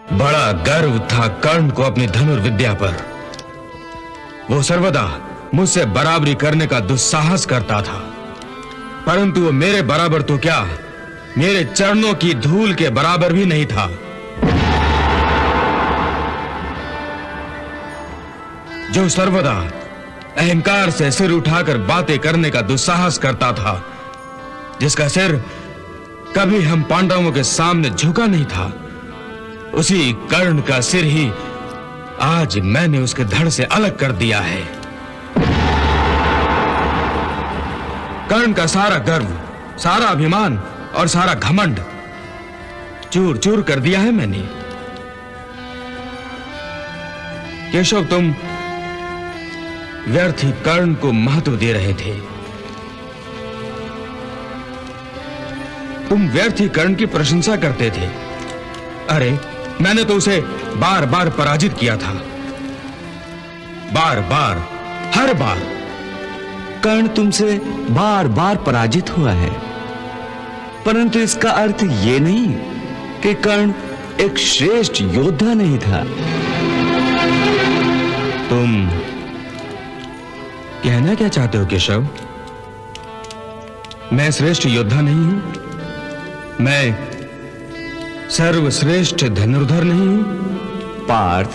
बड़ा गर्व था कर्ण को अपनी धनुर्विद्या पर। वो सर्वदा मुझसे बराबरी करने का दुस्साहस करता था, परंतु वो मेरे बराबर तो क्या, मेरे चरणों की धूल के बराबर भी नहीं था। जो सर्वदा अहंकार से सिर उठाकर बातें करने का दुस्साहस करता था, जिसका सिर कभी हम पांडवों के सामने झुका नहीं था, उसी कर्ण का सिर ही आज मैंने उसके धड़ से अलग कर दिया है। कर्ण का सारा गर्व, सारा अभिमान और सारा घमंड चूर चूर कर दिया है मैंने। केशव, तुम व्यर्थ ही कर्ण को महत्व दे रहे थे। तुम व्यर्थ ही कर्ण की प्रशंसा करते थे। अरे, मैंने तो उसे बार बार पराजित किया था, बार बार, हर बार। कर्ण तुमसे बार बार पराजित हुआ है, परंतु इसका अर्थ यह नहीं कि कर्ण एक श्रेष्ठ योद्धा नहीं था। तुम कहना क्या चाहते हो केशव? मैं श्रेष्ठ योद्धा नहीं हूं, मैं सर्वश्रेष्ठ धनुर्धर नहीं हूं। पार्थ,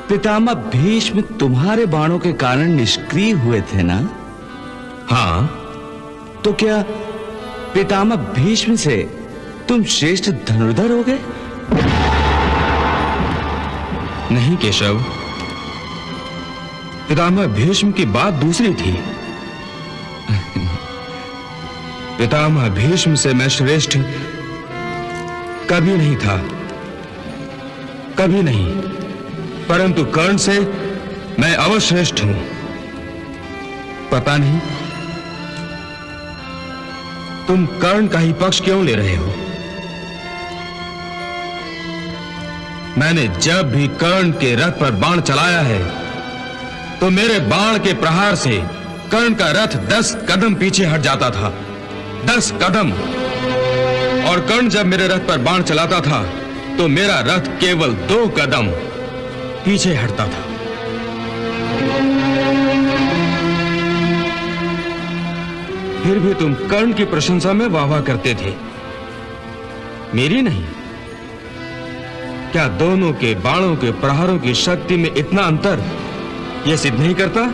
पितामह भीष्म तुम्हारे बाणों के कारण निष्क्रिय हुए थे ना? हां। तो क्या पितामह भीष्म से तुम श्रेष्ठ धनुर्धर हो गए? नहीं केशव, पितामह भीष्म की बात दूसरी थी। पितामह भीष्म से मैं श्रेष्ठ कभी नहीं था, कभी नहीं, परंतु कर्ण से मैं अवश्य श्रेष्ठ हूं। पता नहीं तुम कर्ण का ही पक्ष क्यों ले रहे हो। मैंने जब भी कर्ण के रथ पर बाण चलाया है, तो मेरे बाण के प्रहार से कर्ण का रथ 10 कदम पीछे हट जाता था, 10 कदम। और कर्ण जब मेरे रथ पर बाण चलाता था, तो मेरा रथ केवल 2 कदम पीछे हटता था। फिर भी तुम कर्ण की प्रशंसा में वाह वाह करते थे, मेरी नहीं। क्या दोनों के बाणों के प्रहारों की शक्ति में इतना अंतर यह सिद्ध नहीं करता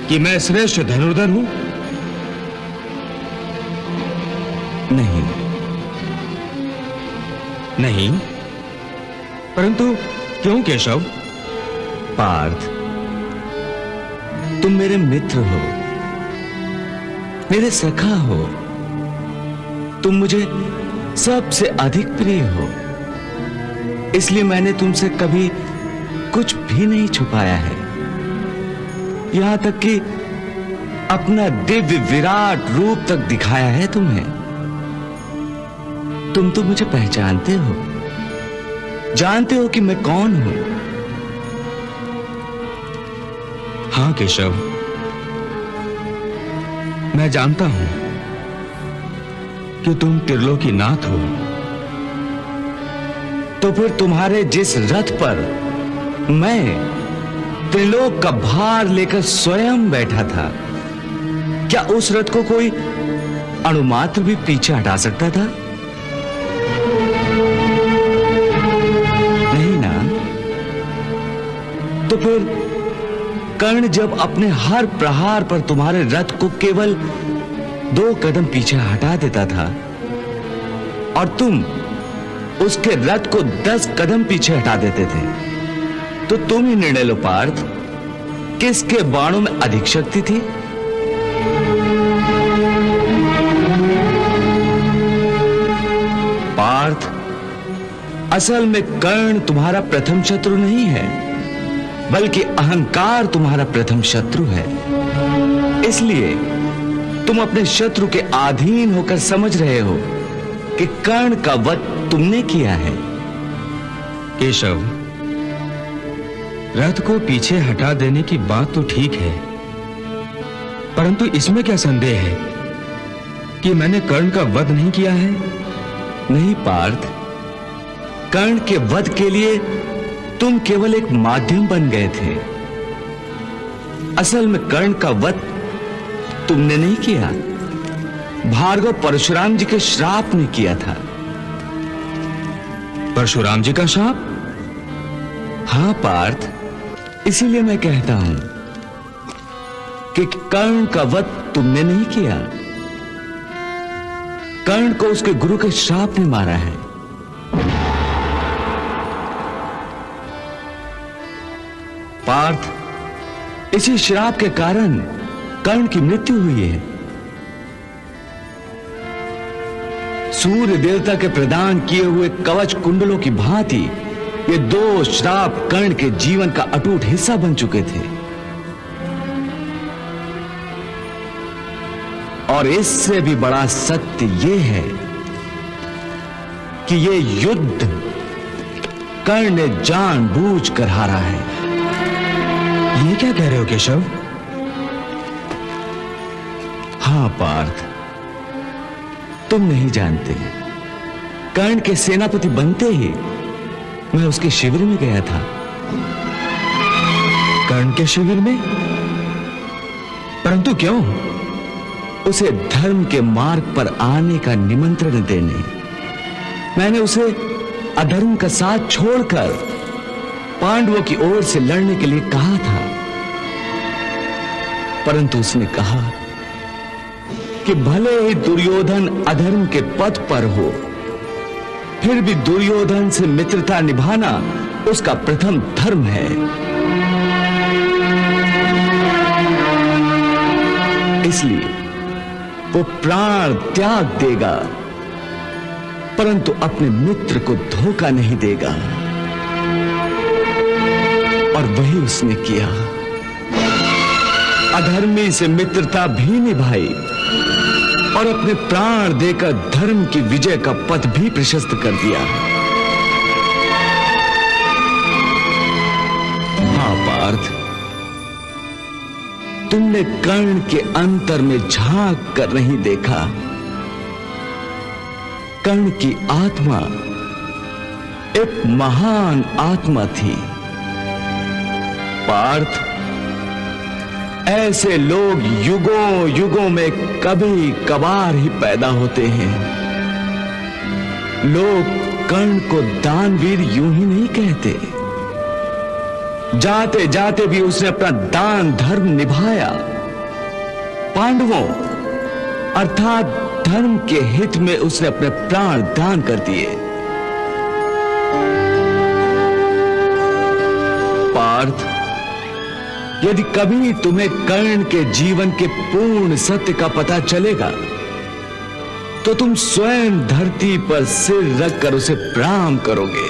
कि मैं श्रेष्ठ धनुर्धर हूं? नहीं। नहीं? परंतु क्यों केशव? पार्थ, तुम मेरे मित्र हो, मेरे सखा हो, तुम मुझे सबसे अधिक प्रिय हो, इसलिए मैंने तुमसे कभी कुछ भी नहीं छुपाया है, यहां तक कि अपना दिव्य विराट रूप तक दिखाया है तुम्हें। तुम तो मुझे पहचानते हो, जानते हो कि मैं कौन हूं। हां केशव, मैं जानता हूं कि तुम त्रिलोकीनाथ हो। तो फिर तुम्हारे जिस रथ पर मैं त्रिलोक का भार लेकर स्वयं बैठा था, क्या उस रथ को कोई अणुमात्र भी पीछे हटा सकता था? नहीं ना? तो फिर कर्ण जब अपने हर प्रहार पर तुम्हारे रथ को केवल 2 कदम पीछे हटा देता था, और तुम उसके रथ को 10 कदम पीछे हटा देते थे, तो तुम ही निर्णय लो पार्थ, किसके बाणों में अधिक शक्ति थी? पार्थ, असल में कर्ण तुम्हारा प्रथम शत्रु नहीं है, बल्कि अहंकार तुम्हारा प्रथम शत्रु है। इसलिए तुम अपने शत्रु के अधीन होकर समझ रहे हो कि कर्ण का वध तुमने किया है। केशव, रथ को पीछे हटा देने की बात तो ठीक है, परंतु इसमें क्या संदेह है कि मैंने कर्ण का वध नहीं किया है? नहीं पार्थ, कर्ण के वध के लिए तुम केवल एक माध्यम बन गए थे। असल में कर्ण का वध तुमने नहीं किया, भार्गव परशुराम जी के श्राप ने किया था। परशुराम जी का शाप? हां पार्थ, इसीलिए मैं कहता हूं कि कर्ण का वध तुमने नहीं किया, कर्ण को उसके गुरु के श्राप ने मारा है। पार्थ, इसी श्राप के कारण कर्ण की मृत्यु हुई है। सूर्य देवता के प्रदान किए हुए कवच कुंडलों की भांति ये दो श्राप कर्ण के जीवन का अटूट हिस्सा बन चुके थे। और इससे भी बड़ा सत्य यह है कि ये युद्ध कर्ण ने जानबूझकर हारा है। ये क्या कह रहे हो केशव? हां पार्थ, तुम नहीं जानते, कर्ण के सेनापति बनते ही मैं उसके शिविर में गया था। कर्ण के शिविर में? परंतु क्यों? उसे धर्म के मार्ग पर आने का निमंत्रण देने। मैंने उसे अधर्म का साथ छोड़कर पांडवों की ओर से लड़ने के लिए कहा था, परंतु उसने कहा कि भले ही दुर्योधन अधर्म के पथ पर हो, फिर भी दुर्योधन से मित्रता निभाना उसका प्रथम धर्म है। इसलिए वो प्राण त्याग देगा, परंतु अपने मित्र को धोखा नहीं देगा। और वही उसने किया। अधर्मी से मित्रता भी निभाई और अपने प्राण देकर धर्म की विजय का पथ भी प्रशस्त कर दिया। हाँ पार्थ, तुमने कर्ण के अंतर में झांक कर नहीं देखा। कर्ण की आत्मा एक महान आत्मा थी। पार्थ, ऐसे लोग युगों युगों में कभी कभार ही पैदा होते हैं। लोग कर्ण को दानवीर यूं ही नहीं कहते। जाते जाते भी उसने अपना दान धर्म निभाया। पांडवों अर्थात धर्म के हित में उसने अपने प्राण दान कर दिए। पार्थ, यदि कभी तुम्हें कर्ण के जीवन के पूर्ण सत्य का पता चलेगा तो तुम स्वयं धरती पर सिर रखकर उसे प्रणाम करोगे।